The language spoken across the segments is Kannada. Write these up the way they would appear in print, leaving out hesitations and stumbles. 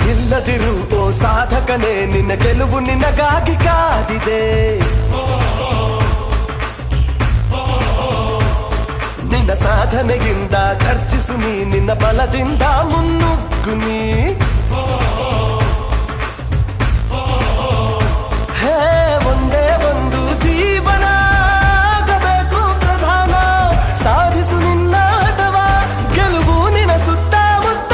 ನೀನಿಲ್ಲದಿರು ಓ ಸಾಧಕನೇ, ನಿನ್ನ ಗೆಲುವು ನಿನಗಾಗಿ ಕಾದಿದೆ. ನಿನ್ನ ಸಾಧನೆಯಿಂದ ಖರ್ಚಿಸು ನೀ, ನಿನ್ನ ಬಲದಿಂದ ಮುನ್ನುಗ್ಗು ನೀ. ಹೇ ಒಂದೇ ಒಂದು ಜೀವನ ಆಗಬೇಕು ಪ್ರಧಾನ, ಸಾಧಿಸು ನಿನ್ನ ಆಟವ, ಗೆಲುವು ನಿನ್ನ ಸುತ್ತಮುತ್ತ.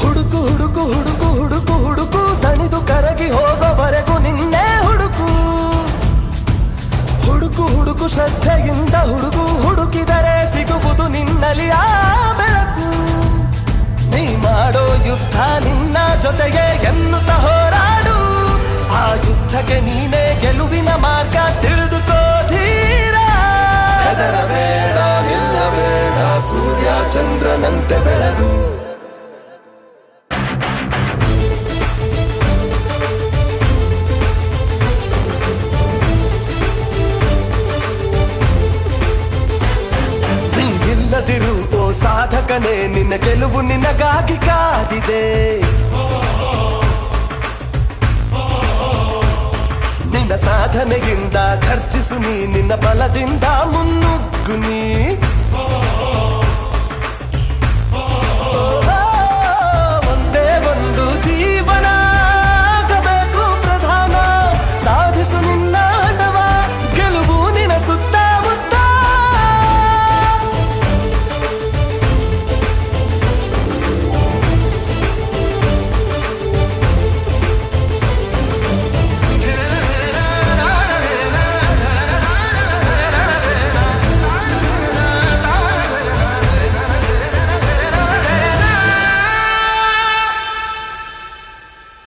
ಹುಡುಕು ಹುಡುಕು ಹುಡುಕು ಹುಡುಕು ಹುಡುಕು, ತಣಿದು ಕರಗಿ ಹೋಗೋವರೆಗೂ ನಿನ್ನೆ ಹುಡುಕು. ಹುಡುಕು ಹುಡುಕು ಶ್ರದ್ಧೆಯಿಂದ ಹುಡುಕು, ಹುಡುಕಿದರೆ ಸಿಗುವುದು ನಿನ್ನಲ್ಲಿ ಆ ಬೆಳಕು. ನೀ ಮಾಡೋ ಯುದ್ಧ ನಿನ್ನ ಜೊತೆಗೆ ಎನ್ನುತ್ತ ಹೋರಾಡು, ಆ ಯುದ್ಧಕ್ಕೆ ನೀನೇ ಗೆಲುವಿನ ಮಾರ್ಗ ತಿಳಿದುಕೋ ಧೀರ. ಹೆದರಬೇಡ ನಿಲ್ಲಬೇಡ, ಸೂರ್ಯ ಚಂದ್ರನಂತೆ ಬೆಳಗು. ನೀನಿಲ್ಲದಿರು ಓ ಸಾಧಕನೇ, ನಿನ್ನ ಗೆಲುವು ನಿನಗಾಗಿ ಕಾದಿದೆ. ನಿನ್ನ ಸಾಧನೆಯಿಂದ ಖರ್ಚಿಸು ನೀ, ನಿನ್ನ ಬಲದಿಂದ ಮುನ್ನುಗ್ಗು ನೀ.